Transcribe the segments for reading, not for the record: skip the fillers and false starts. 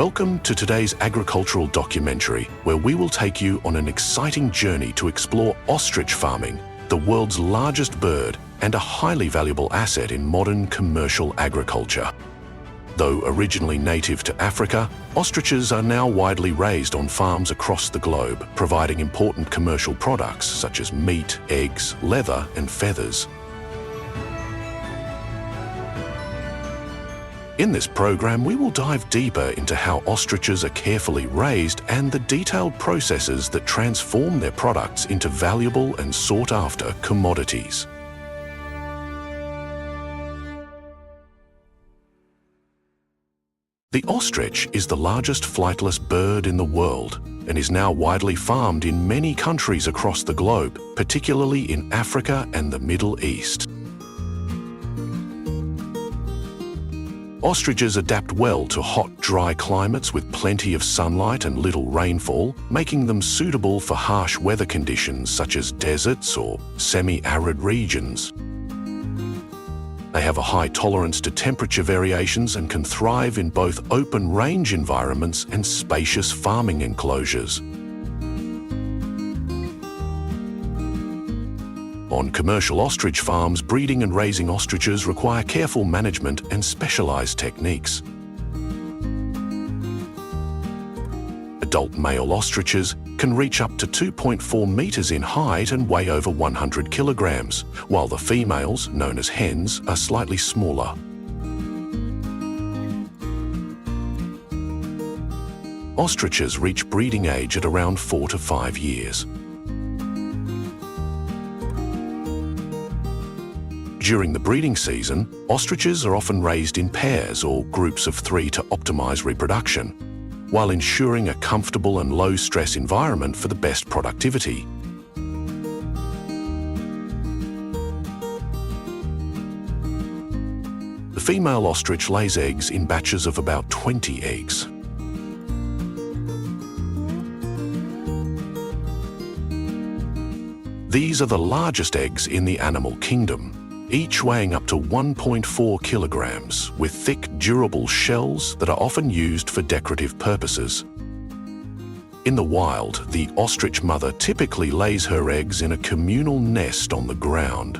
Welcome to today's agricultural documentary, where we will take you on an exciting journey to explore ostrich farming, the world's largest bird and a highly valuable asset in modern commercial agriculture. Though originally native to Africa, ostriches are now widely raised on farms across the globe, providing important commercial products such as meat, eggs, leather and feathers. In this program, we will dive deeper into how ostriches are carefully raised and the detailed processes that transform their products into valuable and sought-after commodities. The ostrich is the largest flightless bird in the world and is now widely farmed in many countries across the globe, particularly in Africa and the Middle East. Ostriches adapt well to hot, dry climates with plenty of sunlight and little rainfall, making them suitable for harsh weather conditions such as deserts or semi-arid regions. They have a high tolerance to temperature variations and can thrive in both open range environments and spacious farming enclosures. On commercial ostrich farms, breeding and raising ostriches require careful management and specialized techniques. Adult male ostriches can reach up to 2.4 meters in height and weigh over 100 kilograms, while the females, known as hens, are slightly smaller. Ostriches reach breeding age at around 4 to 5 years. During the breeding season, ostriches are often raised in pairs or groups of 3 to optimize reproduction, while ensuring a comfortable and low-stress environment for the best productivity. The female ostrich lays eggs in batches of about 20 eggs. These are the largest eggs in the animal kingdom, each weighing up to 1.4 kilograms, with thick, durable shells that are often used for decorative purposes. In the wild, the ostrich mother typically lays her eggs in a communal nest on the ground.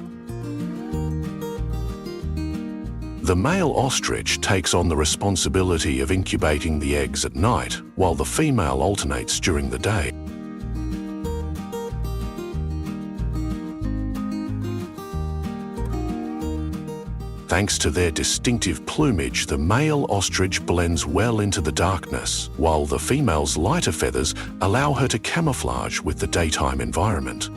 The male ostrich takes on the responsibility of incubating the eggs at night, while the female alternates during the day. Thanks to their distinctive plumage, the male ostrich blends well into the darkness, while the female's lighter feathers allow her to camouflage with the daytime environment.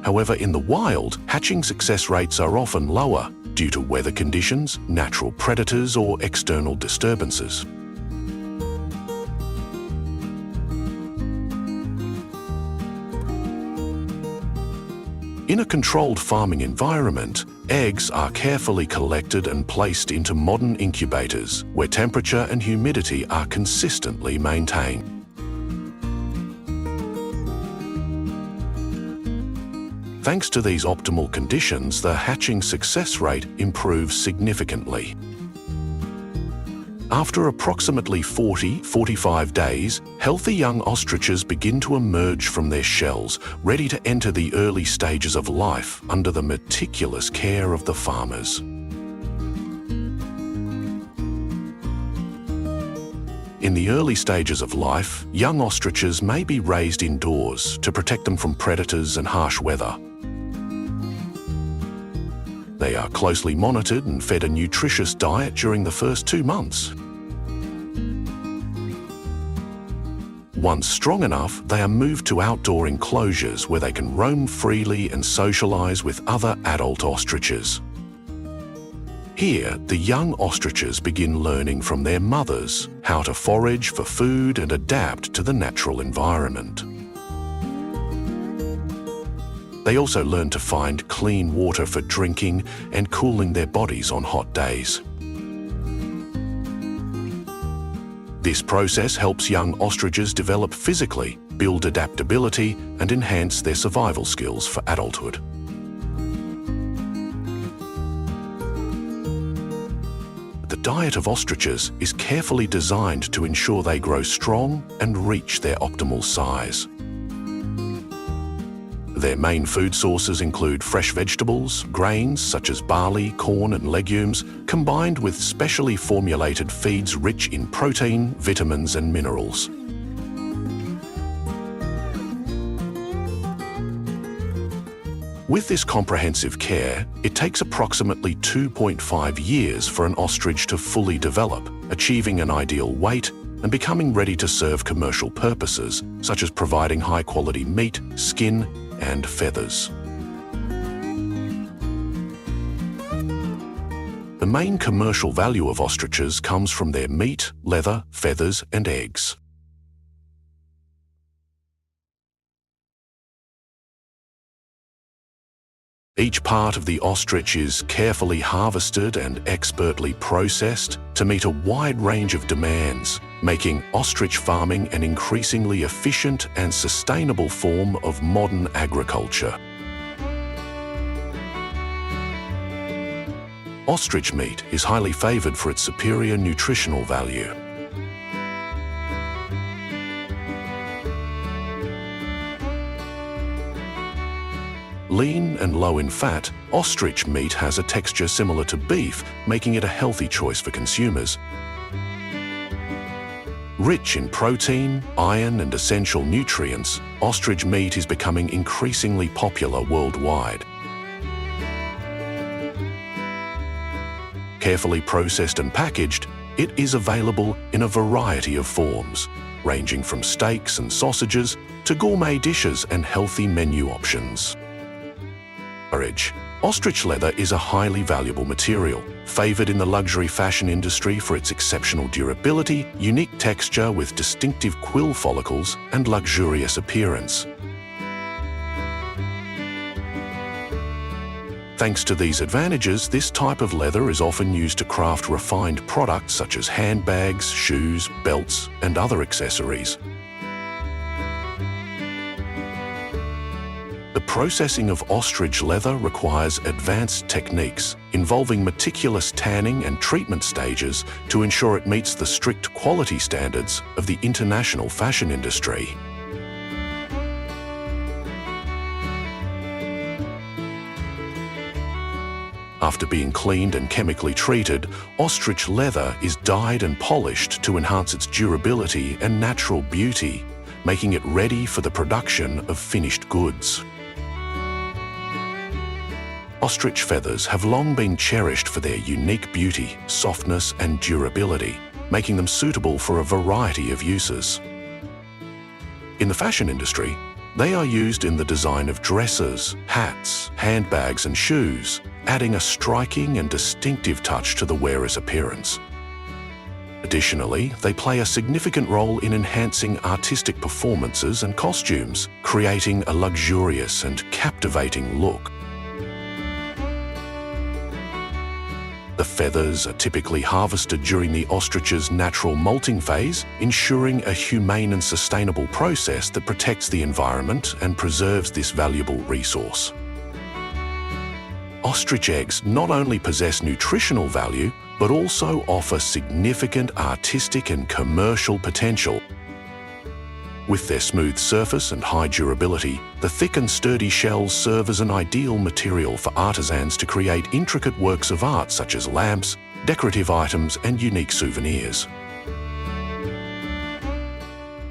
However, in the wild, hatching success rates are often lower due to weather conditions, natural predators, or external disturbances. In a controlled farming environment, eggs are carefully collected and placed into modern incubators, where temperature and humidity are consistently maintained. Thanks to these optimal conditions, the hatching success rate improves significantly. After approximately 40-45 days, healthy young ostriches begin to emerge from their shells, ready to enter the early stages of life under the meticulous care of the farmers. In the early stages of life, young ostriches may be raised indoors to protect them from predators and harsh weather. They are closely monitored and fed a nutritious diet during the first 2 months. Once strong enough, they are moved to outdoor enclosures where they can roam freely and socialize with other adult ostriches. Here, the young ostriches begin learning from their mothers how to forage for food and adapt to the natural environment. They also learn to find clean water for drinking and cooling their bodies on hot days. This process helps young ostriches develop physically, build adaptability, and enhance their survival skills for adulthood. At the diet of ostriches is carefully designed to ensure they grow strong and reach their optimal size. Their main food sources include fresh vegetables, grains such as barley, corn and legumes, combined with specially formulated feeds rich in protein, vitamins and minerals. With this comprehensive care, it takes approximately 2.5 years for an ostrich to fully develop, achieving an ideal weight and becoming ready to serve commercial purposes, such as providing high-quality meat, skin, and feathers. The main commercial value of ostriches comes from their meat, leather, feathers, and eggs. Each part of the ostrich is carefully harvested and expertly processed to meet a wide range of demands, making ostrich farming an increasingly efficient and sustainable form of modern agriculture. Ostrich meat is highly favoured for its superior nutritional value. Lean and low in fat, ostrich meat has a texture similar to beef, making it a healthy choice for consumers. Rich in protein, iron and essential nutrients, ostrich meat is becoming increasingly popular worldwide. Carefully processed and packaged, it is available in a variety of forms, ranging from steaks and sausages to gourmet dishes and healthy menu options. Ostrich leather is a highly valuable material, favoured in the luxury fashion industry for its exceptional durability, unique texture with distinctive quill follicles, and luxurious appearance. Thanks to these advantages, this type of leather is often used to craft refined products such as handbags, shoes, belts, and other accessories. The processing of ostrich leather requires advanced techniques involving meticulous tanning and treatment stages to ensure it meets the strict quality standards of the international fashion industry. After being cleaned and chemically treated, ostrich leather is dyed and polished to enhance its durability and natural beauty, making it ready for the production of finished goods. Ostrich feathers have long been cherished for their unique beauty, softness and durability, making them suitable for a variety of uses. In the fashion industry, they are used in the design of dresses, hats, handbags and shoes, adding a striking and distinctive touch to the wearer's appearance. Additionally, they play a significant role in enhancing artistic performances and costumes, creating a luxurious and captivating look. The feathers are typically harvested during the ostrich's natural molting phase, ensuring a humane and sustainable process that protects the environment and preserves this valuable resource. Ostrich eggs not only possess nutritional value, but also offer significant artistic and commercial potential. With their smooth surface and high durability, the thick and sturdy shells serve as an ideal material for artisans to create intricate works of art such as lamps, decorative items, and unique souvenirs.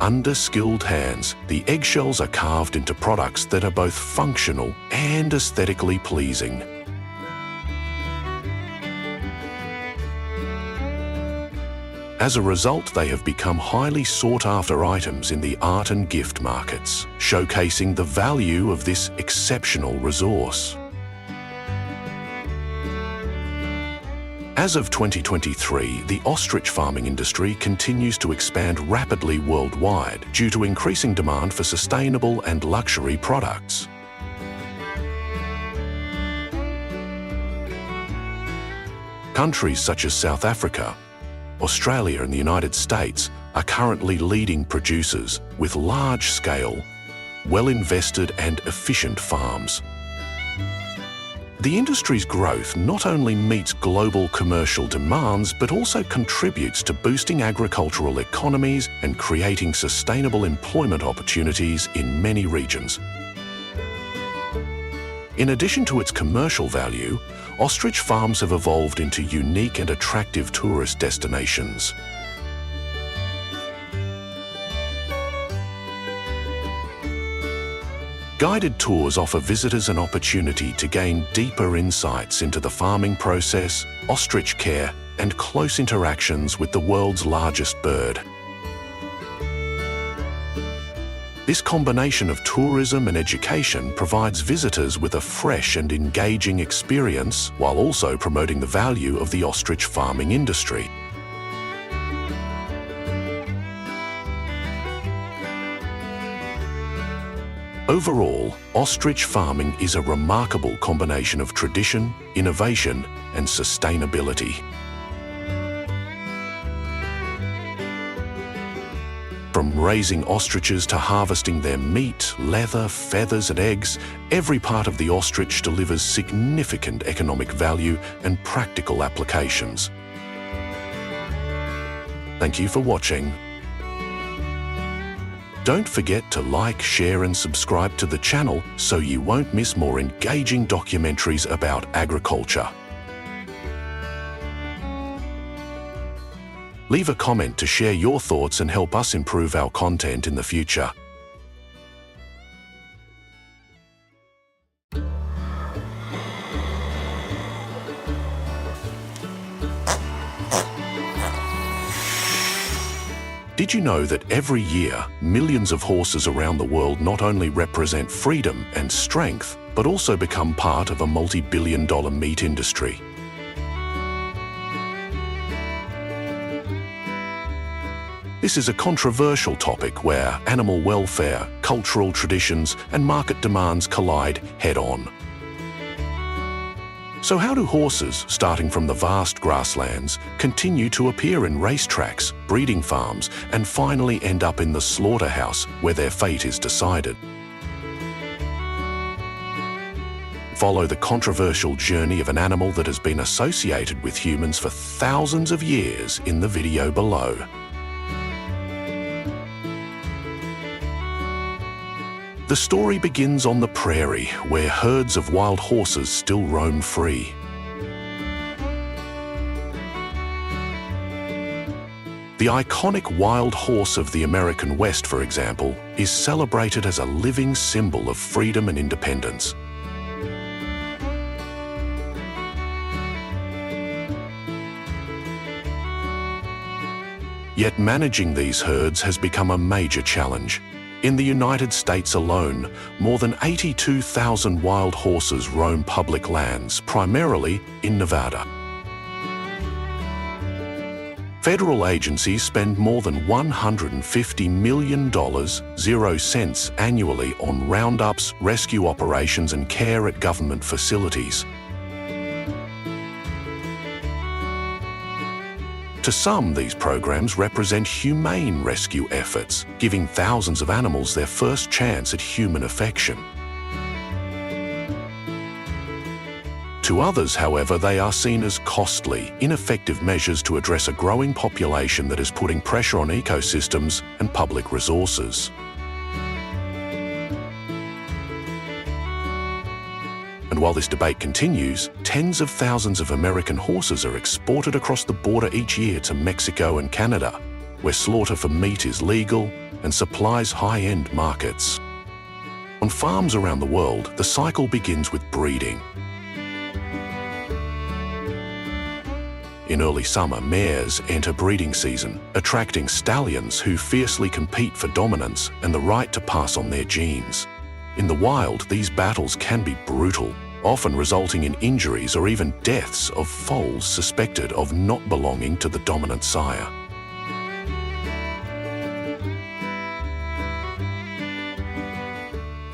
Under skilled hands, the eggshells are carved into products that are both functional and aesthetically pleasing. As a result, they have become highly sought-after items in the art and gift markets, showcasing the value of this exceptional resource. As of 2023, the ostrich farming industry continues to expand rapidly worldwide due to increasing demand for sustainable and luxury products. Countries such as South Africa, Australia and the United States are currently leading producers with large-scale, well-invested and efficient farms. The industry's growth not only meets global commercial demands, but also contributes to boosting agricultural economies and creating sustainable employment opportunities in many regions. In addition to its commercial value, ostrich farms have evolved into unique and attractive tourist destinations. Guided tours offer visitors an opportunity to gain deeper insights into the farming process, ostrich care, and close interactions with the world's largest bird. This combination of tourism and education provides visitors with a fresh and engaging experience while also promoting the value of the ostrich farming industry. Overall, ostrich farming is a remarkable combination of tradition, innovation, and sustainability. From raising ostriches to harvesting their meat, leather, feathers, and eggs, every part of the ostrich delivers significant economic value and practical applications. Thank you for watching. Don't forget to like, share, and subscribe to the channel so you won't miss more engaging documentaries about agriculture. Leave a comment to share your thoughts and help us improve our content in the future. Did you know that every year, millions of horses around the world not only represent freedom and strength, but also become part of a multi-billion-dollar meat industry? This is a controversial topic where animal welfare, cultural traditions, and market demands collide head-on. So how do horses, starting from the vast grasslands, continue to appear in racetracks, breeding farms, and finally end up in the slaughterhouse where their fate is decided? Follow the controversial journey of an animal that has been associated with humans for thousands of years in the video below. The story begins on the prairie, where herds of wild horses still roam free. The iconic wild horse of the American West, for example, is celebrated as a living symbol of freedom and independence. Yet managing these herds has become a major challenge. In the United States alone, more than 82,000 wild horses roam public lands, primarily in Nevada. Federal agencies spend more than $150 million, 0 cents annually on roundups, rescue operations, and care at government facilities. To some, these programs represent humane rescue efforts, giving thousands of animals their first chance at human affection. To others, however, they are seen as costly, ineffective measures to address a growing population that is putting pressure on ecosystems and public resources. And while this debate continues, tens of thousands of American horses are exported across the border each year to Mexico and Canada, where slaughter for meat is legal and supplies high-end markets. On farms around the world, the cycle begins with breeding. In early summer, mares enter breeding season, attracting stallions who fiercely compete for dominance and the right to pass on their genes. In the wild, these battles can be brutal, often resulting in injuries or even deaths of foals suspected of not belonging to the dominant sire.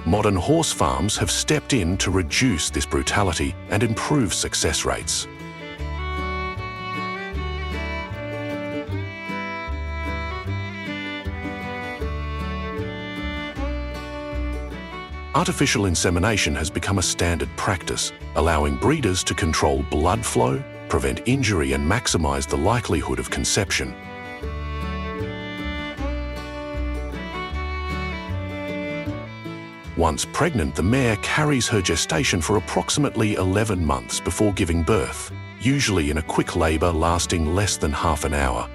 Modern horse farms have stepped in to reduce this brutality and improve success rates. Artificial insemination has become a standard practice, allowing breeders to control blood flow, prevent injury and maximize the likelihood of conception. Once pregnant, the mare carries her gestation for approximately 11 months before giving birth, usually in a quick labor lasting less than half an hour.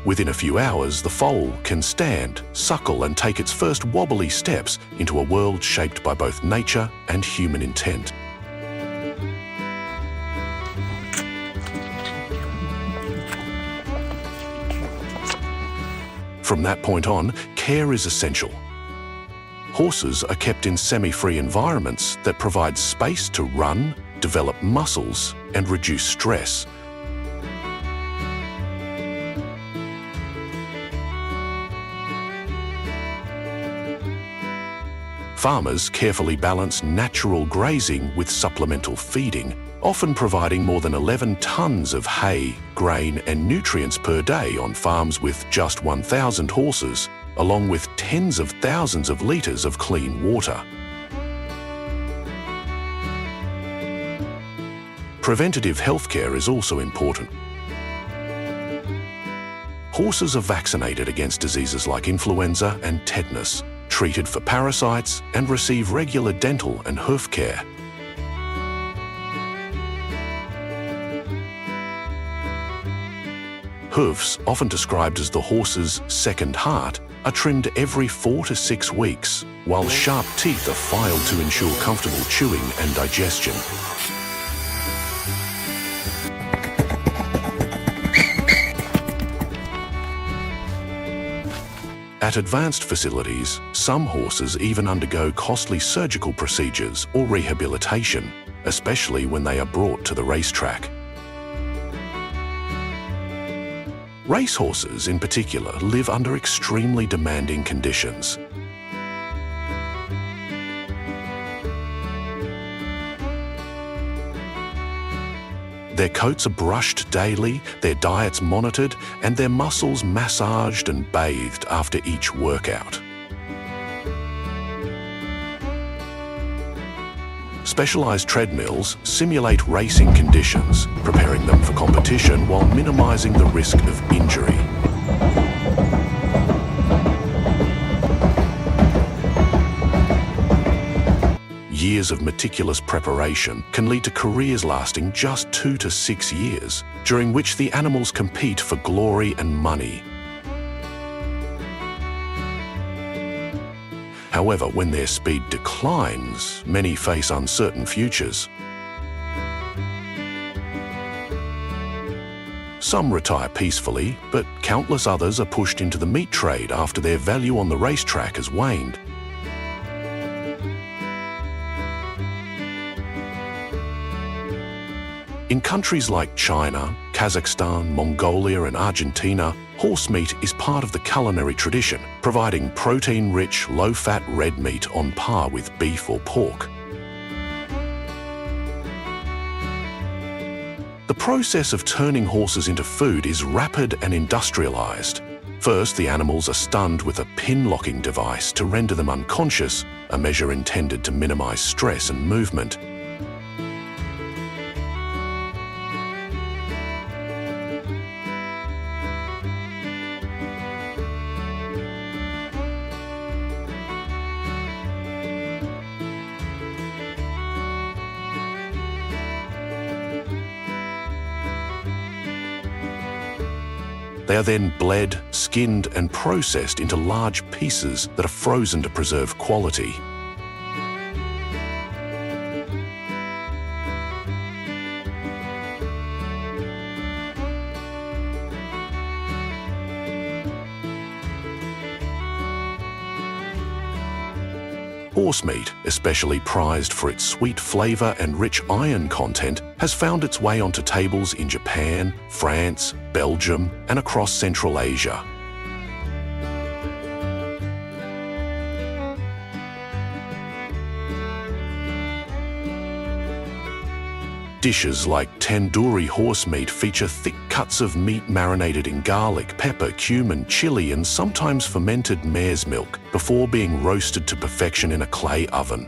Within a few hours, the foal can stand, suckle, and take its first wobbly steps into a world shaped by both nature and human intent. From that point on, care is essential. Horses are kept in semi-free environments that provide space to run, develop muscles, and reduce stress. Farmers carefully balance natural grazing with supplemental feeding, often providing more than 11 tons of hay, grain, and nutrients per day on farms with just 1,000 horses, along with tens of thousands of litres of clean water. Preventative healthcare is also important. Horses are vaccinated against diseases like influenza and tetanus, treated for parasites, and receive regular dental and hoof care. Hoofs, often described as the horse's second heart, are trimmed every 4 to 6 weeks, while sharp teeth are filed to ensure comfortable chewing and digestion. At advanced facilities, some horses even undergo costly surgical procedures or rehabilitation, especially when they are brought to the racetrack. Racehorses, in particular, live under extremely demanding conditions. Their coats are brushed daily, their diets monitored, and their muscles massaged and bathed after each workout. Specialized treadmills simulate racing conditions, preparing them for competition while minimizing the risk of injury. Years of meticulous preparation can lead to careers lasting just 2 to 6 years, during which the animals compete for glory and money. However, when their speed declines, many face uncertain futures. Some retire peacefully, but countless others are pushed into the meat trade after their value on the racetrack has waned. In countries like China, Kazakhstan, Mongolia, and Argentina, horse meat is part of the culinary tradition, providing protein-rich, low-fat red meat on par with beef or pork. The process of turning horses into food is rapid and industrialized. First, the animals are stunned with a pin-locking device to render them unconscious, a measure intended to minimize stress and movement. They are then bled, skinned, and processed into large pieces that are frozen to preserve quality. Horse meat, especially prized for its sweet flavor and rich iron content, has found its way onto tables in Japan, France, Belgium, and across Central Asia. Dishes like tandoori horse meat feature thick cuts of meat marinated in garlic, pepper, cumin, chili, and sometimes fermented mare's milk before being roasted to perfection in a clay oven.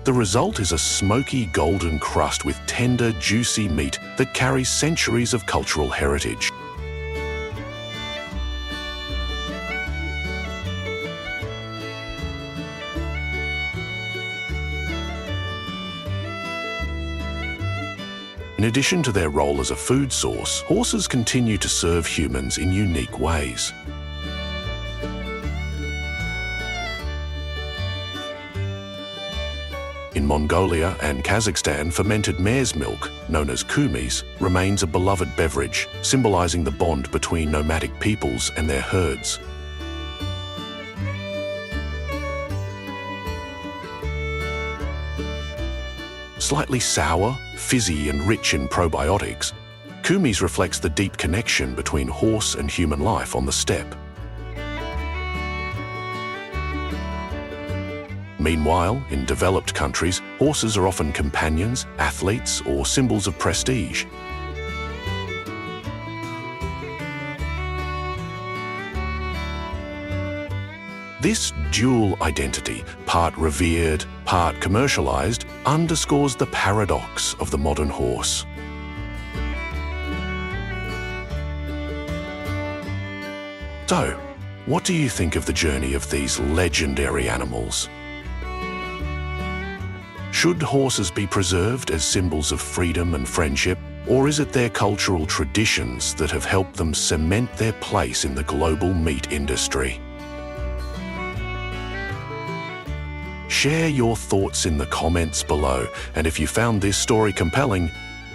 The result is a smoky golden crust with tender, juicy meat that carries centuries of cultural heritage. In addition to their role as a food source, horses continue to serve humans in unique ways. In Mongolia and Kazakhstan, fermented mare's milk, known as kumis, remains a beloved beverage, symbolizing the bond between nomadic peoples and their herds. Slightly sour, fizzy and rich in probiotics, kumis reflects the deep connection between horse and human life on the steppe. Meanwhile, in developed countries, horses are often companions, athletes, or symbols of prestige. This dual identity, part revered, part commercialized, underscores the paradox of the modern horse. So, what do you think of the journey of these legendary animals? Should horses be preserved as symbols of freedom and friendship, or is it their cultural traditions that have helped them cement their place in the global meat industry? Share your thoughts in the comments below, and if you found this story compelling,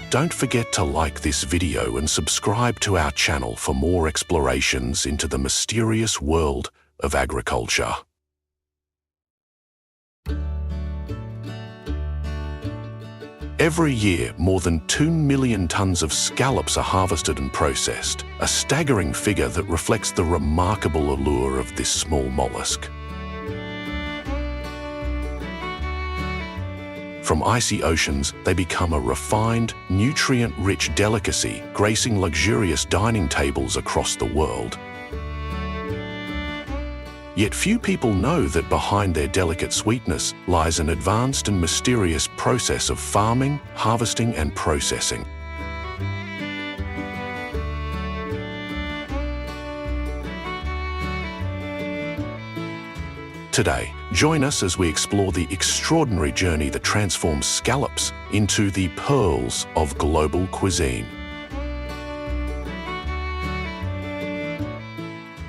don't forget to like this video and subscribe to our channel for more explorations into the mysterious world of agriculture. Every year, more than 2 million tons of scallops are harvested and processed, a staggering figure that reflects the remarkable allure of this small mollusk. From icy oceans, they become a refined, nutrient-rich delicacy, gracing luxurious dining tables across the world. Yet few people know that behind their delicate sweetness lies an advanced and mysterious process of farming, harvesting, and processing. Today, join us as we explore the extraordinary journey that transforms scallops into the pearls of global cuisine.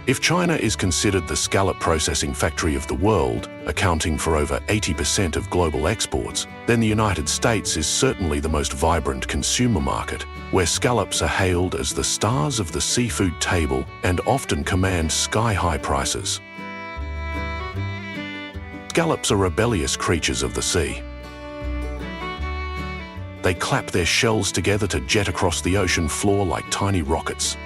If China is considered the scallop processing factory of the world, accounting for over 80% of global exports, then the United States is certainly the most vibrant consumer market, where scallops are hailed as the stars of the seafood table and often command sky-high prices. Scallops are rebellious creatures of the sea. They clap their shells together to jet across the ocean floor like tiny rockets.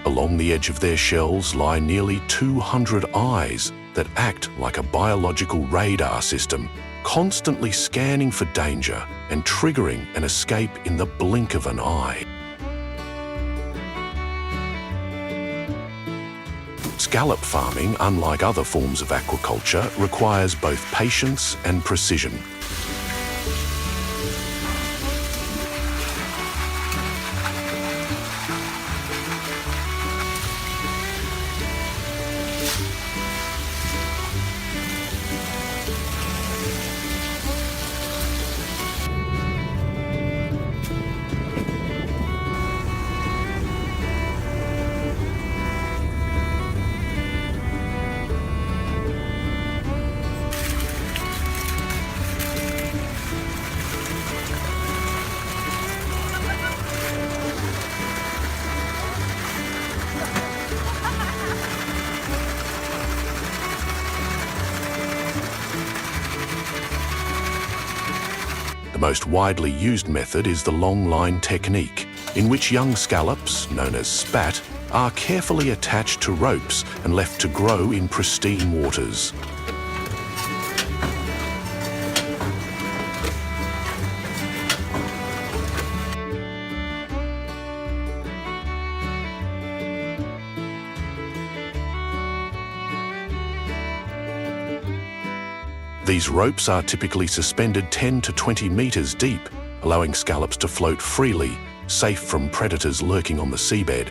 Along the edge of their shells lie nearly 200 eyes that act like a biological radar system, constantly scanning for danger and triggering an escape in the blink of an eye. Scallop farming, unlike other forms of aquaculture, requires both patience and precision. The most widely used method is the long line technique, in which young scallops, known as spat, are carefully attached to ropes and left to grow in pristine waters. These ropes are typically suspended 10 to 20 meters deep, allowing scallops to float freely, safe from predators lurking on the seabed.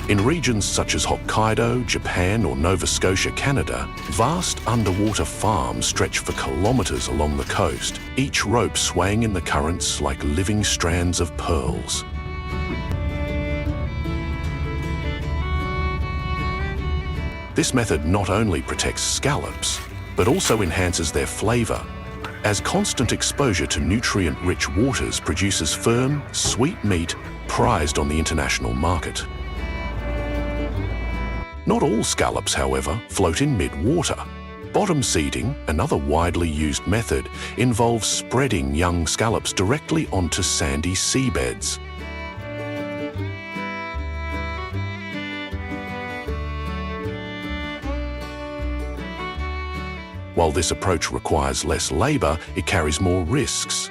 In regions such as Hokkaido, Japan, or Nova Scotia, Canada, vast underwater farms stretch for kilometers along the coast, each rope swaying in the currents like living strands of pearls. This method not only protects scallops, but also enhances their flavor, as constant exposure to nutrient-rich waters produces firm, sweet meat prized on the international market. Not all scallops, however, float in mid-water. Bottom seeding, another widely used method, involves spreading young scallops directly onto sandy seabeds. While this approach requires less labor, it carries more risks.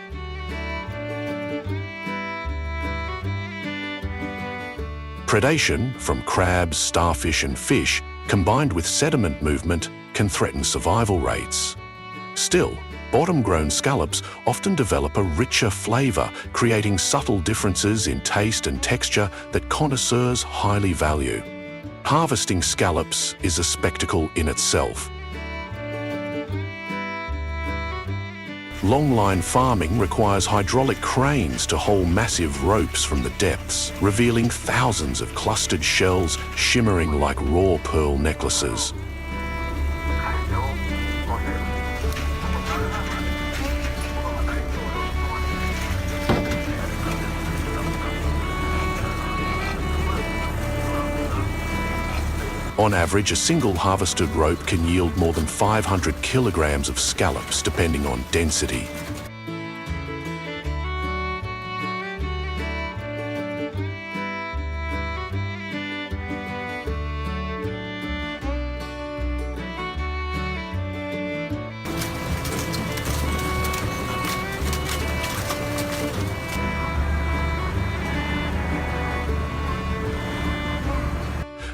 Predation from crabs, starfish, and fish, combined with sediment movement, can threaten survival rates. Still, bottom-grown scallops often develop a richer flavor, creating subtle differences in taste and texture that connoisseurs highly value. Harvesting scallops is a spectacle in itself. Longline farming requires hydraulic cranes to haul massive ropes from the depths, revealing thousands of clustered shells shimmering like raw pearl necklaces. On average, a single harvested rope can yield more than 500 kilograms of scallops, depending on density.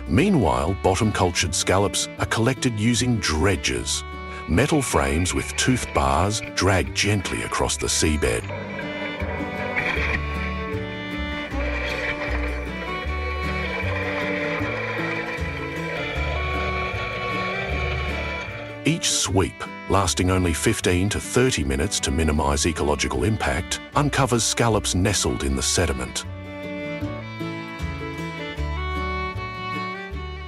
Meanwhile, bottom-cultured scallops are collected using dredges, metal frames with toothed bars dragged gently across the seabed. Each sweep, lasting only 15 to 30 minutes to minimize ecological impact, uncovers scallops nestled in the sediment.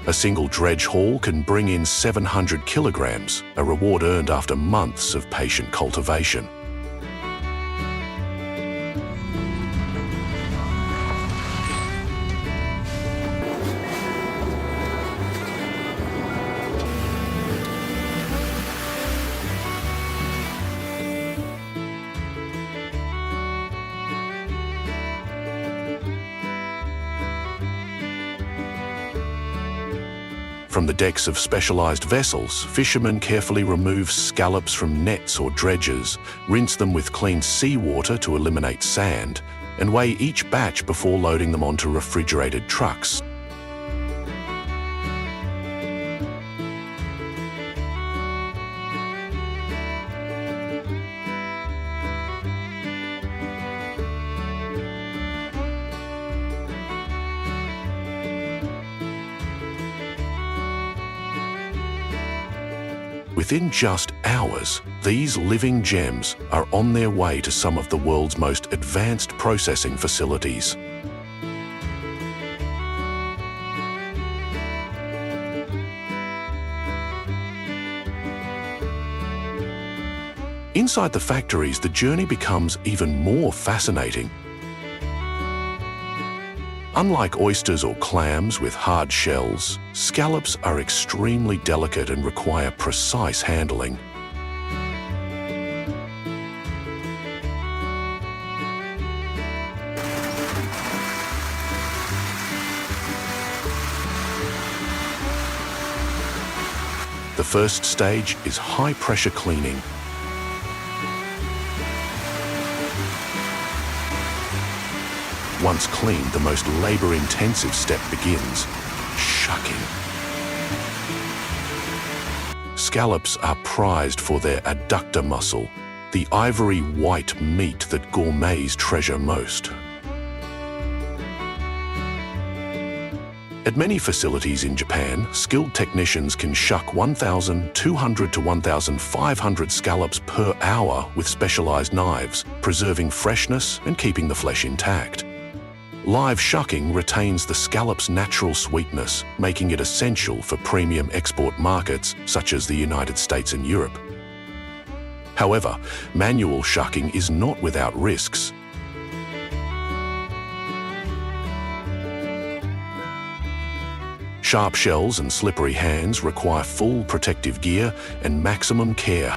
A single dredge haul can bring in 700 kilograms, a reward earned after months of patient cultivation. From the decks of specialized vessels, fishermen carefully remove scallops from nets or dredges, rinse them with clean seawater to eliminate sand, and weigh each batch before loading them onto refrigerated trucks. Within just hours, these living gems are on their way to some of the world's most advanced processing facilities. Inside the factories, the journey becomes even more fascinating. Unlike oysters or clams with hard shells, scallops are extremely delicate and require precise handling. The first stage is high-pressure cleaning. Once cleaned, the most labor-intensive step begins: shucking. Scallops are prized for their adductor muscle, the ivory white meat that gourmets treasure most. At many facilities in Japan, skilled technicians can shuck 1,200 to 1,500 scallops per hour with specialized knives, preserving freshness and keeping the flesh intact. Live shucking retains the scallop's natural sweetness, making it essential for premium export markets such as the United States and Europe. However, manual shucking is not without risks. Sharp shells and slippery hands require full protective gear and maximum care.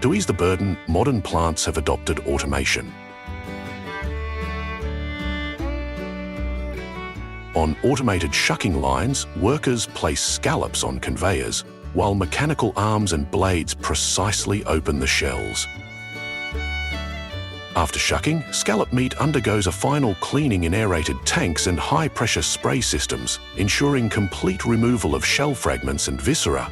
To ease the burden, modern plants have adopted automation. On automated shucking lines, workers place scallops on conveyors, while mechanical arms and blades precisely open the shells. After shucking, scallop meat undergoes a final cleaning in aerated tanks and high-pressure spray systems, ensuring complete removal of shell fragments and viscera.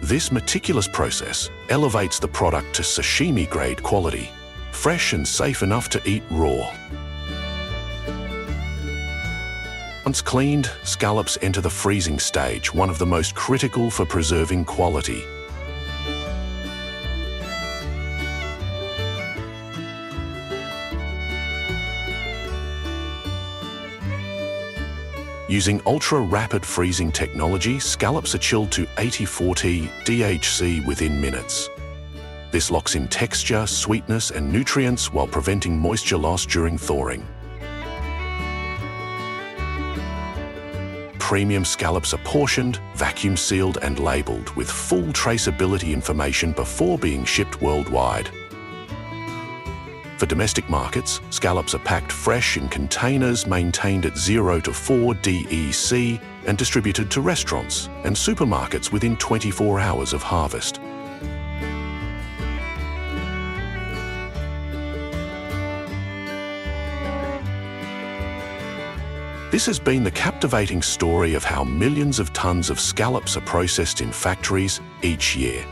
This meticulous process elevates the product to sashimi-grade quality, fresh and safe enough to eat raw. Once cleaned, scallops enter the freezing stage, one of the most critical for preserving quality. Using ultra-rapid freezing technology, scallops are chilled to 80-40 DHC within minutes. This locks in texture, sweetness, and nutrients while preventing moisture loss during thawing. Premium scallops are portioned, vacuum sealed, and labeled with full traceability information before being shipped worldwide. For domestic markets, scallops are packed fresh in containers maintained at 0 to 4 DEC and distributed to restaurants and supermarkets within 24 hours of harvest. This has been the captivating story of how millions of tons of scallops are processed in factories each year,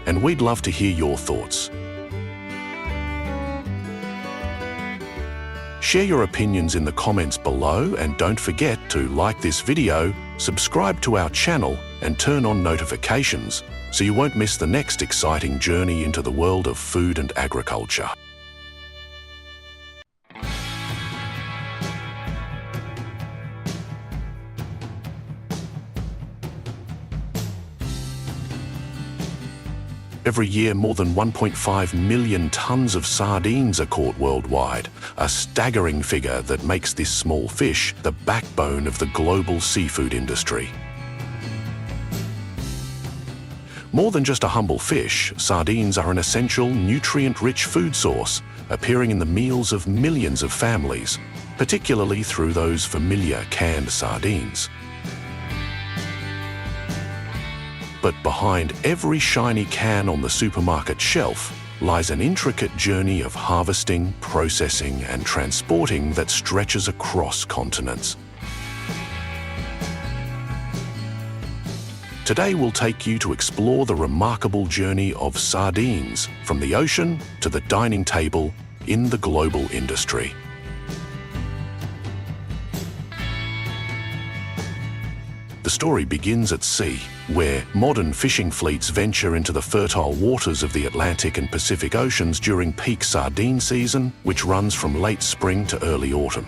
and we'd love to hear your thoughts. Share your opinions in the comments below, and don't forget to like this video, subscribe to our channel, and turn on notifications so you won't miss the next exciting journey into the world of food and agriculture. Every year, more than 1.5 million tons of sardines are caught worldwide, a staggering figure that makes this small fish the backbone of the global seafood industry. More than just a humble fish, sardines are an essential, nutrient-rich food source, appearing in the meals of millions of families, particularly through those familiar canned sardines. But behind every shiny can on the supermarket shelf lies an intricate journey of harvesting, processing, and transporting that stretches across continents. Today we'll take you to explore the remarkable journey of sardines from the ocean to the dining table in the global industry. The story begins at sea, where modern fishing fleets venture into the fertile waters of the Atlantic and Pacific Oceans during peak sardine season, which runs from late spring to early autumn.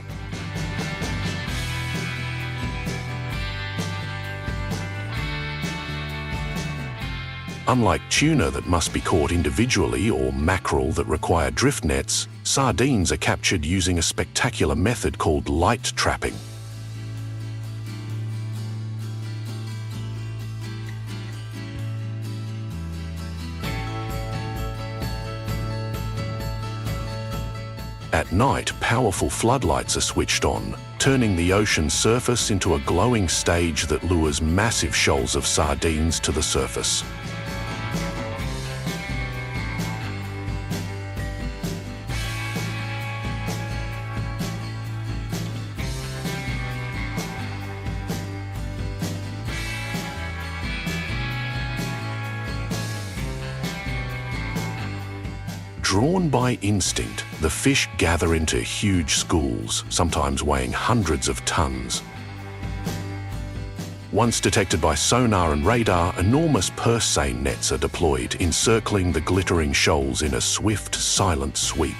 Unlike tuna that must be caught individually or mackerel that require drift nets, sardines are captured using a spectacular method called light trapping. At night, powerful floodlights are switched on, turning the ocean's surface into a glowing stage that lures massive shoals of sardines to the surface. Drawn by instinct, the fish gather into huge schools, sometimes weighing hundreds of tons. Once detected by sonar and radar, enormous purse seine nets are deployed, encircling the glittering shoals in a swift, silent sweep.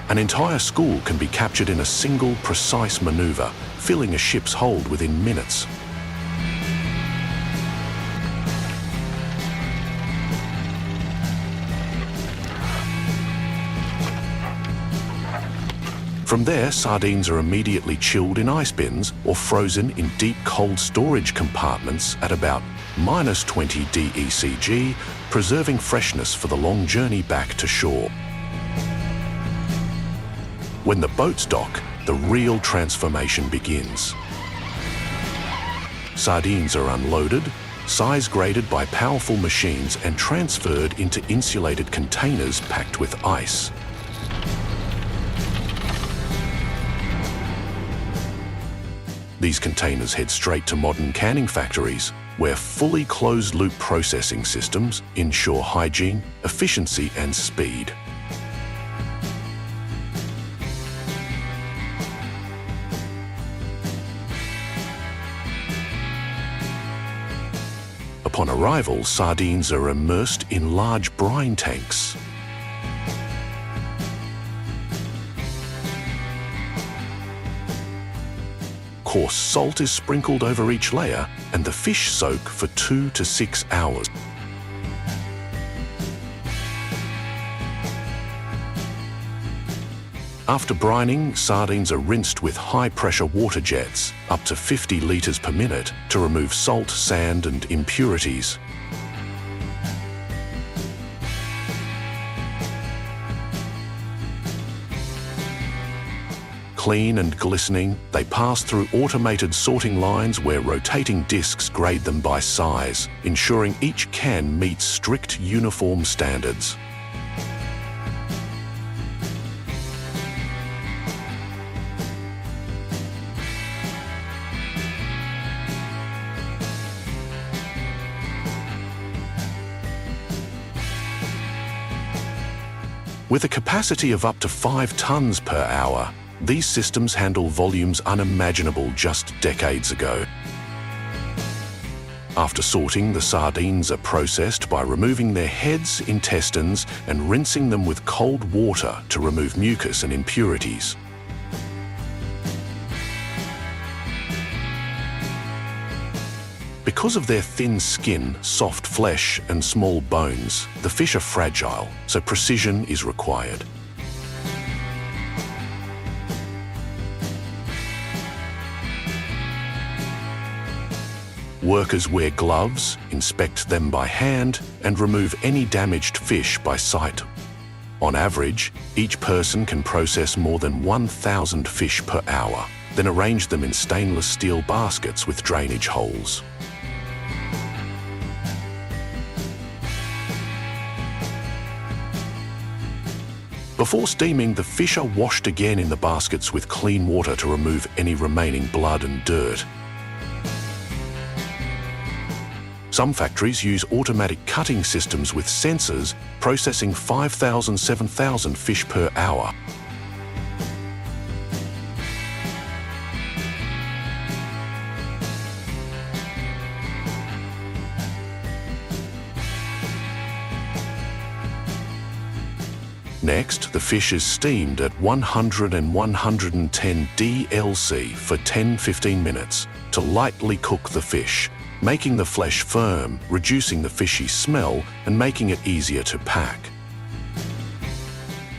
An entire school can be captured in a single, precise maneuver, filling a ship's hold within minutes. From there, sardines are immediately chilled in ice bins or frozen in deep cold storage compartments at about -20 DECG, preserving freshness for the long journey back to shore. When the boats dock, the real transformation begins. Sardines are unloaded, size graded by powerful machines and transferred into insulated containers packed with ice. These containers head straight to modern canning factories, where fully closed-loop processing systems ensure hygiene, efficiency and speed. Upon arrival, sardines are immersed in large brine tanks. Coarse salt is sprinkled over each layer, and the fish soak for 2 to 6 hours. After brining, sardines are rinsed with high-pressure water jets, up to 50 litres per minute, to remove salt, sand and impurities. Clean and glistening, they pass through automated sorting lines where rotating discs grade them by size, ensuring each can meets strict uniform standards. With a capacity of up to 5 tons per hour, these systems handle volumes unimaginable just decades ago. After sorting, the sardines are processed by removing their heads, intestines, and rinsing them with cold water to remove mucus and impurities. Because of their thin skin, soft flesh, and small bones, the fish are fragile, so precision is required. Workers wear gloves, inspect them by hand, and remove any damaged fish by sight. On average, each person can process more than 1,000 fish per hour, then arrange them in stainless steel baskets with drainage holes. Before steaming, the fish are washed again in the baskets with clean water to remove any remaining blood and dirt. Some factories use automatic cutting systems with sensors, processing 5,000–7,000 fish per hour. Next, the fish is steamed at 100 and 110 dLC for 10–15 minutes to lightly cook the fish, making the flesh firm, reducing the fishy smell, and making it easier to pack.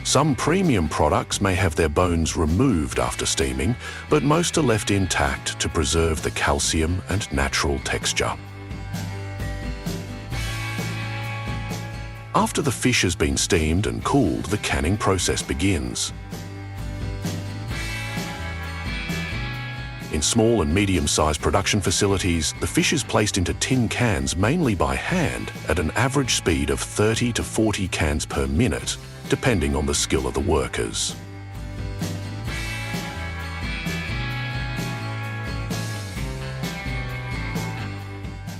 Some premium products may have their bones removed after steaming, but most are left intact to preserve the calcium and natural texture. After the fish has been steamed and cooled, the canning process begins. In small and medium-sized production facilities, the fish is placed into tin cans mainly by hand at an average speed of 30 to 40 cans per minute, depending on the skill of the workers.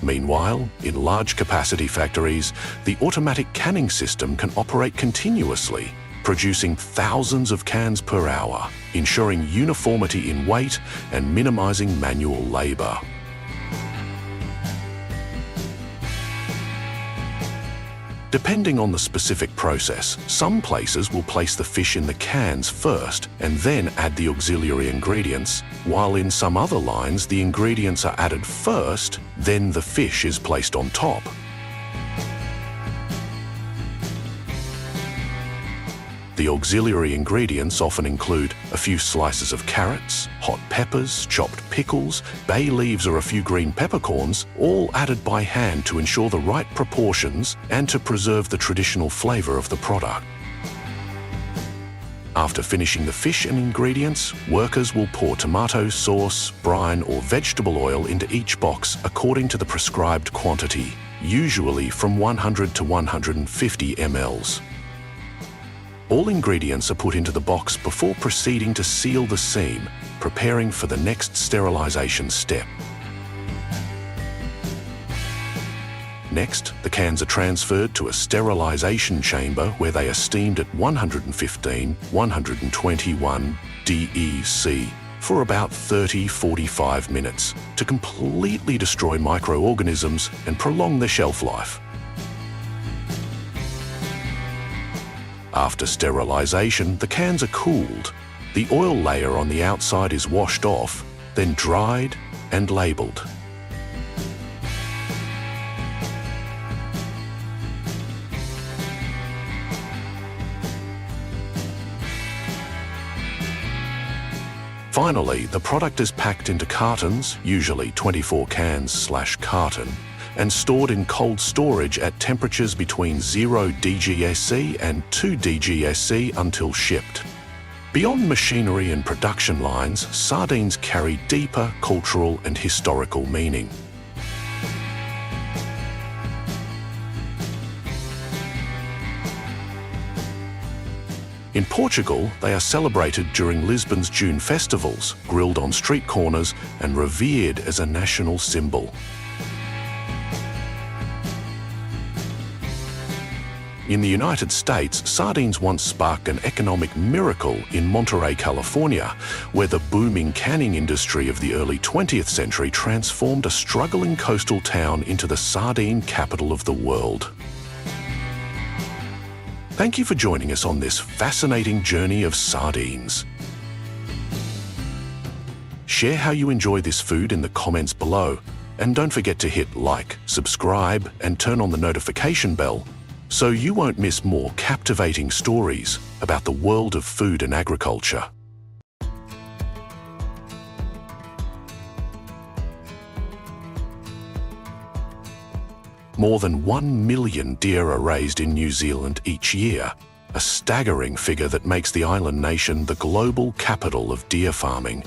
Meanwhile, in large capacity factories, the automatic canning system can operate continuously, producing thousands of cans per hour, ensuring uniformity in weight and minimizing manual labor. Depending on the specific process, some places will place the fish in the cans first and then add the auxiliary ingredients, while in some other lines the ingredients are added first, then the fish is placed on top. The auxiliary ingredients often include a few slices of carrots, hot peppers, chopped pickles, bay leaves or a few green peppercorns, all added by hand to ensure the right proportions and to preserve the traditional flavor of the product. After finishing the fish and ingredients, workers will pour tomato sauce, brine or vegetable oil into each box according to the prescribed quantity, usually from 100 to 150 ml. All ingredients are put into the box before proceeding to seal the seam, preparing for the next sterilization step. Next, the cans are transferred to a sterilization chamber where they are steamed at 115–121 dEC for about 30–45 minutes to completely destroy microorganisms and prolong the shelf life. After sterilization, the cans are cooled. The oil layer on the outside is washed off, then dried and labeled. Finally, the product is packed into cartons, usually 24 cans/carton, and stored in cold storage at temperatures between 0 dGSC and 2 dGSC until shipped. Beyond machinery and production lines, sardines carry deeper cultural and historical meaning. In Portugal, they are celebrated during Lisbon's June festivals, grilled on street corners and revered as a national symbol. In the United States, sardines once sparked an economic miracle in Monterey, California, where the booming canning industry of the early 20th century transformed a struggling coastal town into the sardine capital of the world. Thank you for joining us on this fascinating journey of sardines. Share how you enjoy this food in the comments below, and don't forget to hit like, subscribe, and turn on the notification bell so you won't miss more captivating stories about the world of food and agriculture. More than 1 million deer are raised in New Zealand each year, a staggering figure that makes the island nation the global capital of deer farming.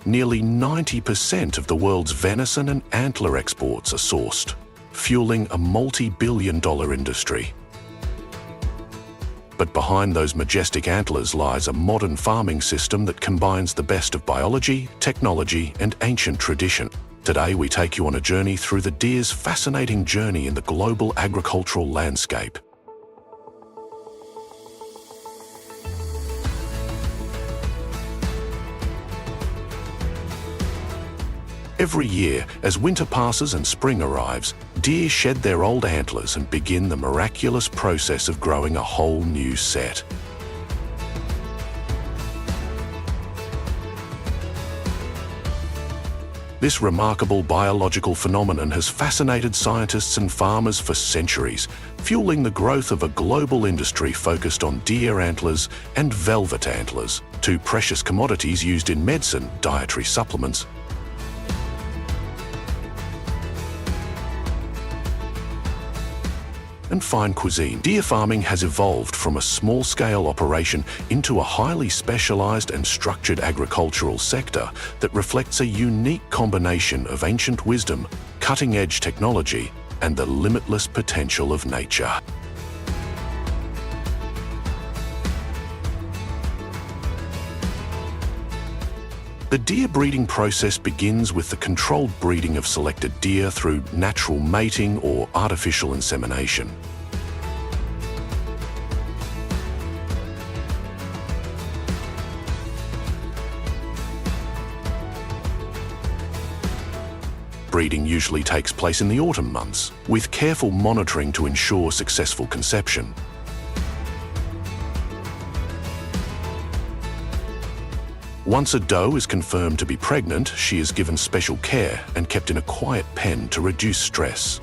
Nearly 90% of the world's venison and antler exports are sourced, fueling a multi-billion-dollar industry. But behind those majestic antlers lies a modern farming system that combines the best of biology, technology, and ancient tradition. Today, we take you on a journey through the deer's fascinating journey in the global agricultural landscape. Every year, as winter passes and spring arrives, deer shed their old antlers and begin the miraculous process of growing a whole new set. This remarkable biological phenomenon has fascinated scientists and farmers for centuries, fueling the growth of a global industry focused on deer antlers and velvet antlers, two precious commodities used in medicine, dietary supplements, and fine cuisine. Deer farming has evolved from a small-scale operation into a highly specialized and structured agricultural sector that reflects a unique combination of ancient wisdom, cutting-edge technology, and the limitless potential of nature. The deer breeding process begins with the controlled breeding of selected deer through natural mating or artificial insemination. Breeding usually takes place in the autumn months, with careful monitoring to ensure successful conception. Once a doe is confirmed to be pregnant, she is given special care and kept in a quiet pen to reduce stress.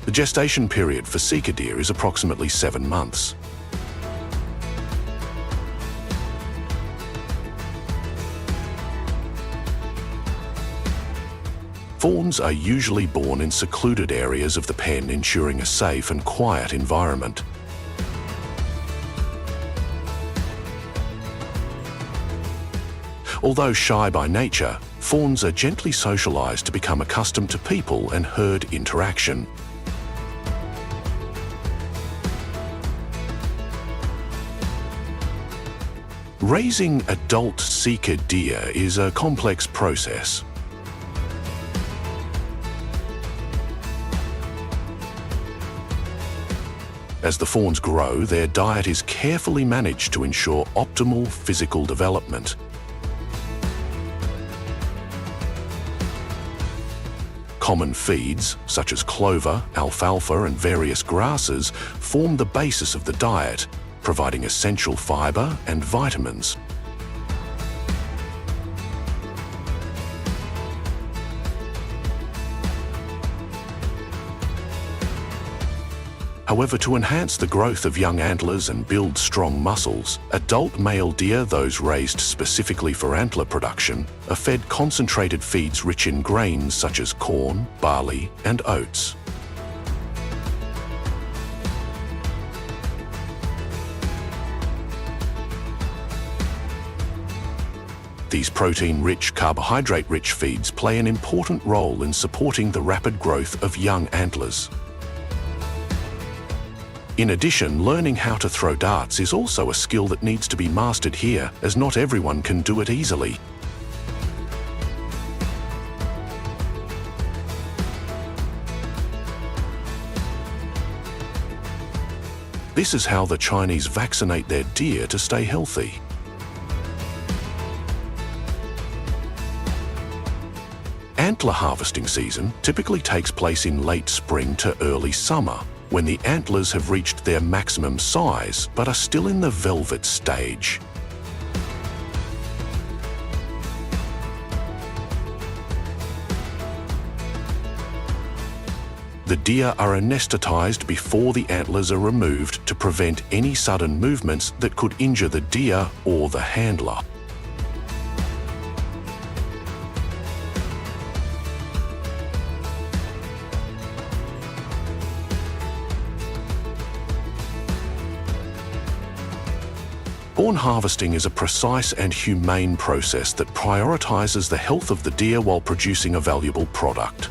The gestation period for Sika deer is approximately 7 months. Fawns are usually born in secluded areas of the pen, ensuring a safe and quiet environment. Although shy by nature, fawns are gently socialized to become accustomed to people and herd interaction. Raising adult Sika deer is a complex process. As the fawns grow, their diet is carefully managed to ensure optimal physical development. Common feeds, such as clover, alfalfa, and various grasses, form the basis of the diet, providing essential fiber and vitamins. However, to enhance the growth of young antlers and build strong muscles, adult male deer, those raised specifically for antler production, are fed concentrated feeds rich in grains such as corn, barley, and oats. These protein-rich, carbohydrate-rich feeds play an important role in supporting the rapid growth of young antlers. In addition, learning how to throw darts is also a skill that needs to be mastered here, as not everyone can do it easily. This is how the Chinese vaccinate their deer to stay healthy. Antler harvesting season typically takes place in late spring to early summer, when the antlers have reached their maximum size but are still in the velvet stage. The deer are anesthetized before the antlers are removed to prevent any sudden movements that could injure the deer or the handler. Horn harvesting is a precise and humane process that prioritizes the health of the deer while producing a valuable product.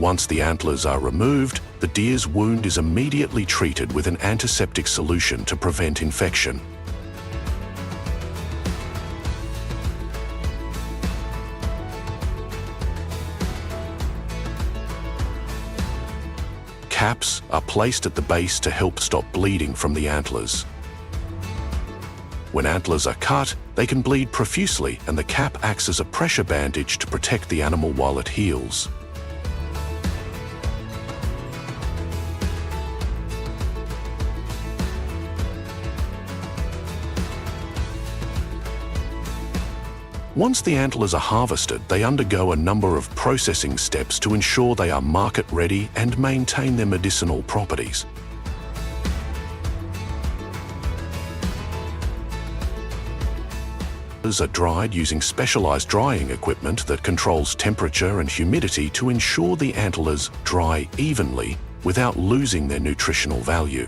Once the antlers are removed, the deer's wound is immediately treated with an antiseptic solution to prevent infection. Caps are placed at the base to help stop bleeding from the antlers. When antlers are cut, they can bleed profusely, and the cap acts as a pressure bandage to protect the animal while it heals. Once the antlers are harvested, they undergo a number of processing steps to ensure they are market-ready and maintain their medicinal properties. Antlers are dried using specialized drying equipment that controls temperature and humidity to ensure the antlers dry evenly without losing their nutritional value.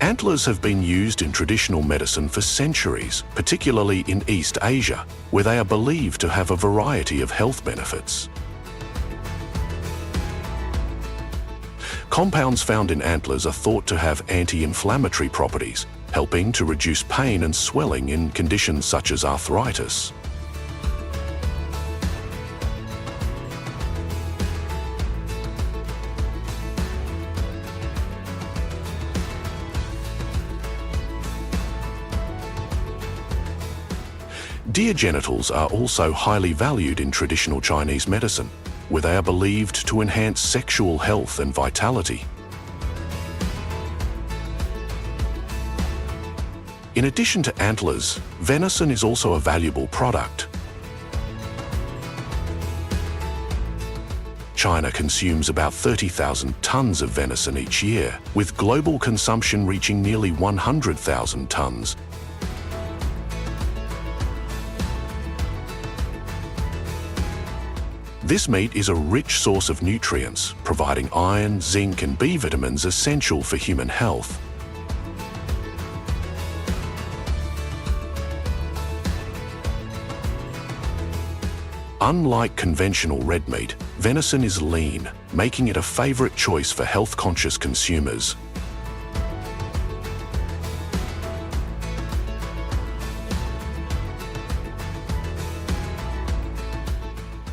Antlers have been used in traditional medicine for centuries, particularly in East Asia, where they are believed to have a variety of health benefits. Compounds found in antlers are thought to have anti-inflammatory properties, helping to reduce pain and swelling in conditions such as arthritis. Deer genitals are also highly valued in traditional Chinese medicine, where they are believed to enhance sexual health and vitality. In addition to antlers, venison is also a valuable product. China consumes about 30,000 tons of venison each year, with global consumption reaching nearly 100,000 tons. This meat is a rich source of nutrients, providing iron, zinc, and B vitamins essential for human health. Unlike conventional red meat, venison is lean, making it a favorite choice for health-conscious consumers.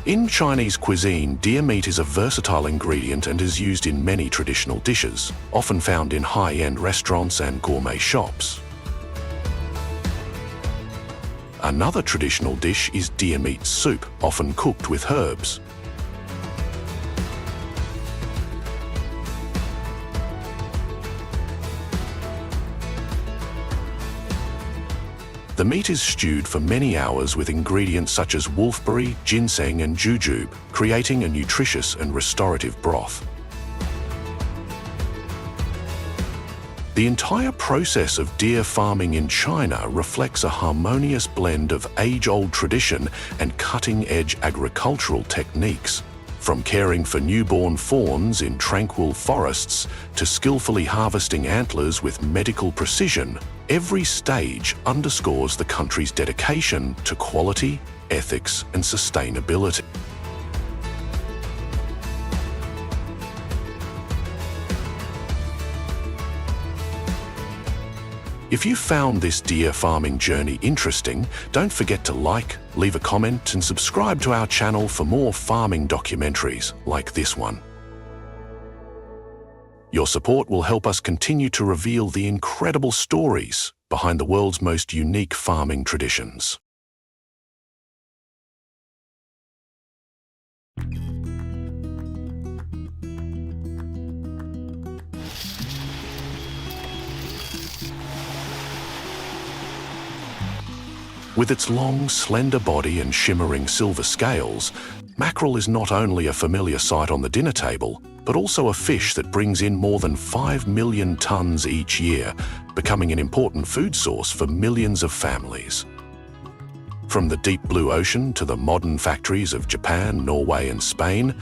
In Chinese cuisine, deer meat is a versatile ingredient and is used in many traditional dishes, often found in high-end restaurants and gourmet shops. Another traditional dish is deer meat soup, often cooked with herbs. The meat is stewed for many hours with ingredients such as wolfberry, ginseng, and jujube, creating a nutritious and restorative broth. The entire process of deer farming in China reflects a harmonious blend of age-old tradition and cutting-edge agricultural techniques. From caring for newborn fawns in tranquil forests to skillfully harvesting antlers with medical precision, every stage underscores the country's dedication to quality, ethics, and sustainability. If you found this deer farming journey interesting, don't forget to like, leave a comment, and subscribe to our channel for more farming documentaries like this one. Your support will help us continue to reveal the incredible stories behind the world's most unique farming traditions. With its long, slender body and shimmering silver scales, Mackerel is not only a familiar sight on the dinner table, but also a fish that brings in more than 5 million tons each year, becoming an important food source for millions of families. From the deep blue ocean to the modern factories of Japan, Norway, and Spain,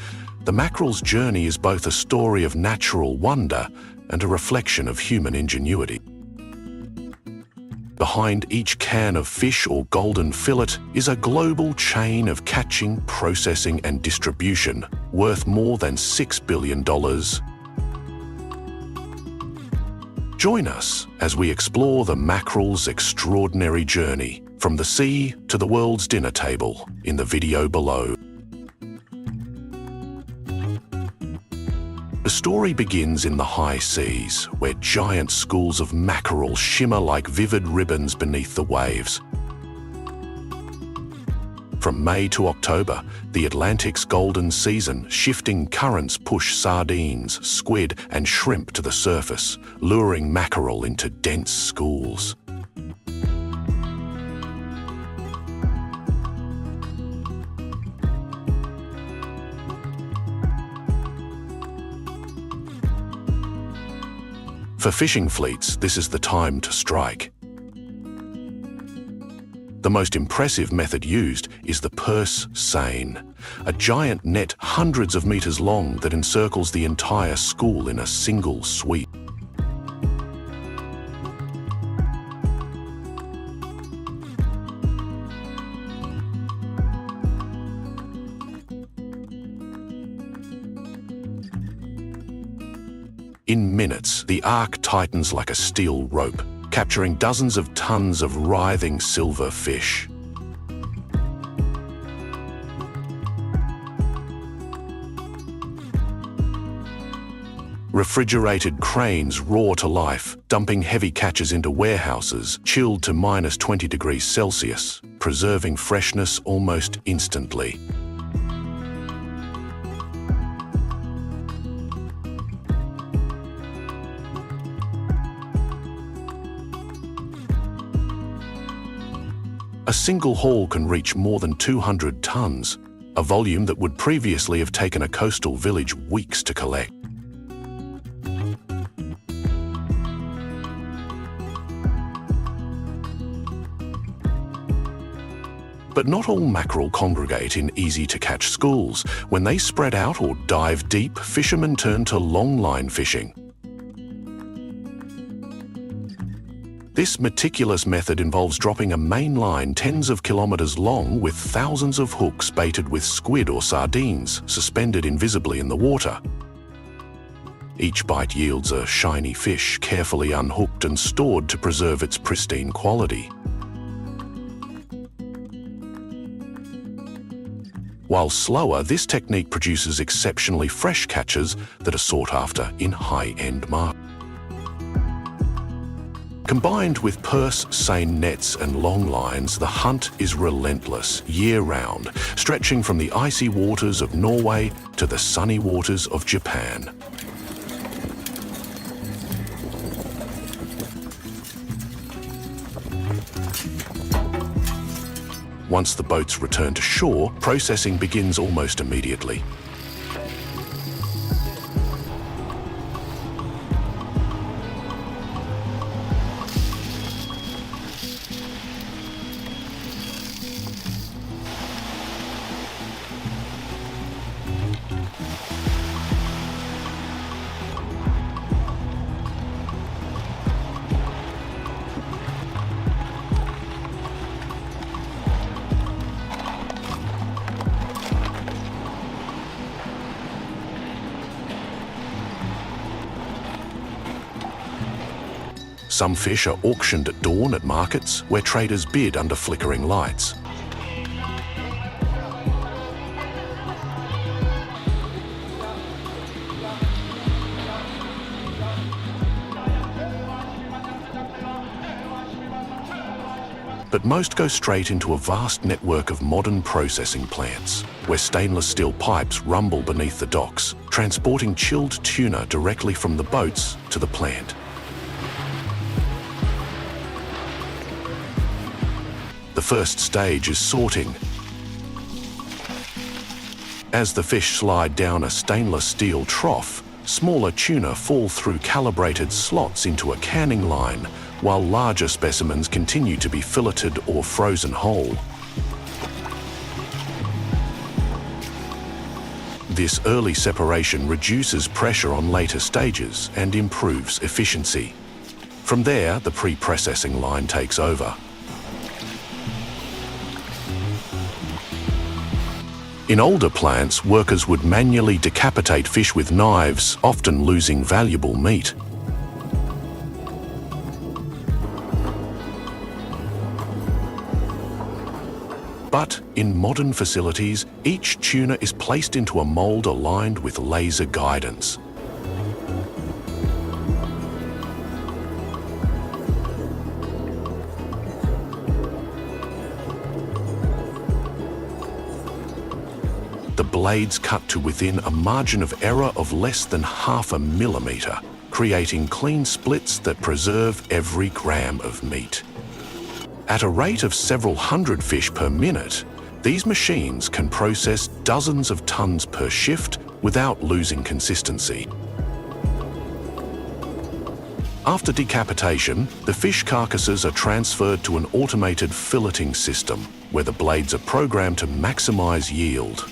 the mackerel's journey is both a story of natural wonder and a reflection of human ingenuity. Behind each can of fish or golden fillet is a global chain of catching, processing, and distribution worth more than $6 billion. Join us as we explore the mackerel's extraordinary journey from the sea to the world's dinner table in the video below. The story begins in the high seas, where giant schools of mackerel shimmer like vivid ribbons beneath the waves. From May to October, the Atlantic's golden season, shifting currents push sardines, squid, and shrimp to the surface, luring mackerel into dense schools. For fishing fleets, this is the time to strike. The most impressive method used is the purse seine, a giant net hundreds of meters long that encircles the entire school in a single sweep. In minutes, the arc tightens like a steel rope, capturing dozens of tons of writhing silver fish. Refrigerated cranes roar to life, dumping heavy catches into warehouses, chilled to -20 degrees Celsius, preserving freshness almost instantly. A single haul can reach more than 200 tons, a volume that would previously have taken a coastal village weeks to collect. But not all mackerel congregate in easy-to-catch schools. When they spread out or dive deep, fishermen turn to longline fishing. This meticulous method involves dropping a main line tens of kilometers long with thousands of hooks baited with squid or sardines suspended invisibly in the water. Each bite yields a shiny fish, carefully unhooked and stored to preserve its pristine quality. While slower, this technique produces exceptionally fresh catches that are sought after in high-end markets. Combined with purse seine nets and long lines, the hunt is relentless year-round, stretching from the icy waters of Norway to the sunny waters of Japan. Once the boats return to shore, processing begins almost immediately. Some fish are auctioned at dawn at markets where traders bid under flickering lights. But most go straight into a vast network of modern processing plants, where stainless steel pipes rumble beneath the docks, transporting chilled tuna directly from the boats to the plant. The first stage is sorting. As the fish slide down a stainless steel trough, smaller tuna fall through calibrated slots into a canning line, while larger specimens continue to be filleted or frozen whole. This early separation reduces pressure on later stages and improves efficiency. From there, the pre-processing line takes over. In older plants, workers would manually decapitate fish with knives, often losing valuable meat. But in modern facilities, each tuna is placed into a mold aligned with laser guidance. The blades cut to within a margin of error of less than ½ millimeter, creating clean splits that preserve every gram of meat. At a rate of several hundred fish per minute, these machines can process dozens of tons per shift without losing consistency. After decapitation, the fish carcasses are transferred to an automated filleting system, where the blades are programmed to maximize yield.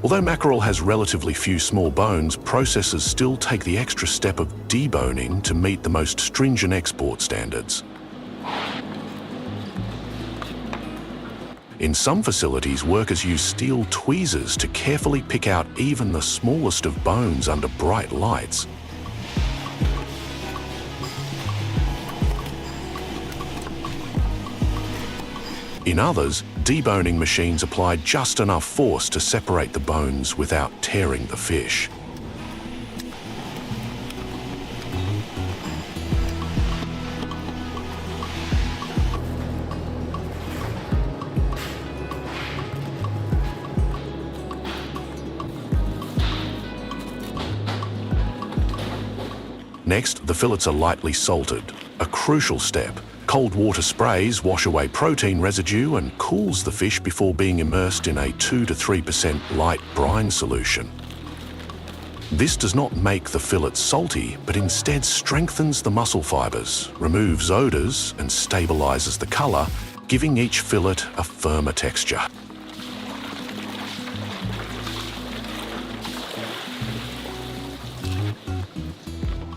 Although mackerel has relatively few small bones, processors still take the extra step of deboning to meet the most stringent export standards. In some facilities, workers use steel tweezers to carefully pick out even the smallest of bones under bright lights. In others, deboning machines apply just enough force to separate the bones without tearing the fish. Next, the fillets are lightly salted, a crucial step. Cold water sprays wash away protein residue and cools the fish before being immersed in a 2 to 3% light brine solution. This does not make the fillet salty, but instead strengthens the muscle fibers, removes odors, and stabilizes the color, giving each fillet a firmer texture.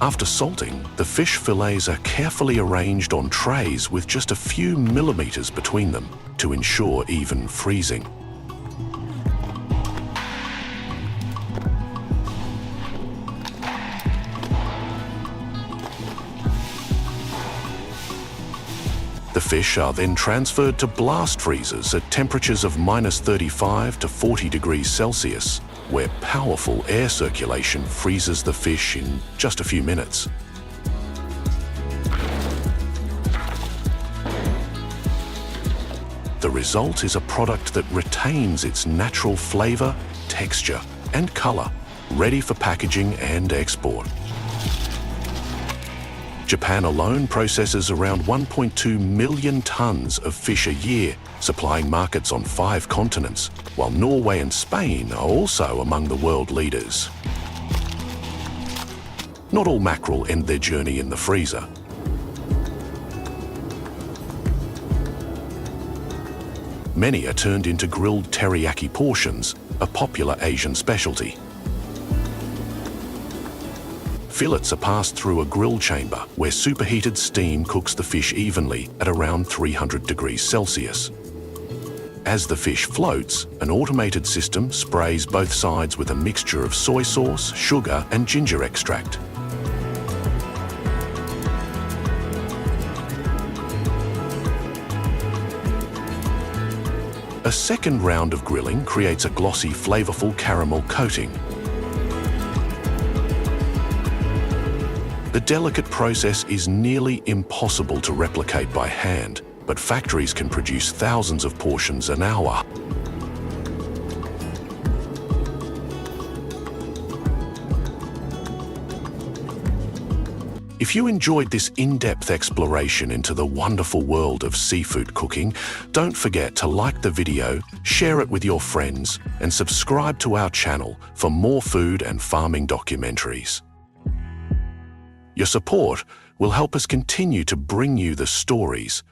After salting, the fish fillets are carefully arranged on trays with just a few millimeters between them to ensure even freezing. The fish are then transferred to blast freezers at temperatures of -35 to 40 degrees Celsius, where powerful air circulation freezes the fish in just a few minutes. The result is a product that retains its natural flavor, texture, and color, ready for packaging and export. Japan alone processes around 1.2 million tons of fish a year, supplying markets on 5 continents, while Norway and Spain are also among the world leaders. Not all mackerel end their journey in the freezer. Many are turned into grilled teriyaki portions, a popular Asian specialty. Fillets are passed through a grill chamber where superheated steam cooks the fish evenly at around 300 degrees Celsius. As the fish floats, an automated system sprays both sides with a mixture of soy sauce, sugar, and ginger extract. A second round of grilling creates a glossy, flavorful caramel coating. The delicate process is nearly impossible to replicate by hand, but factories can produce thousands of portions an hour. If you enjoyed this in-depth exploration into the wonderful world of seafood cooking, don't forget to like the video, share it with your friends, and subscribe to our channel for more food and farming documentaries. Your support will help us continue to bring you the stories,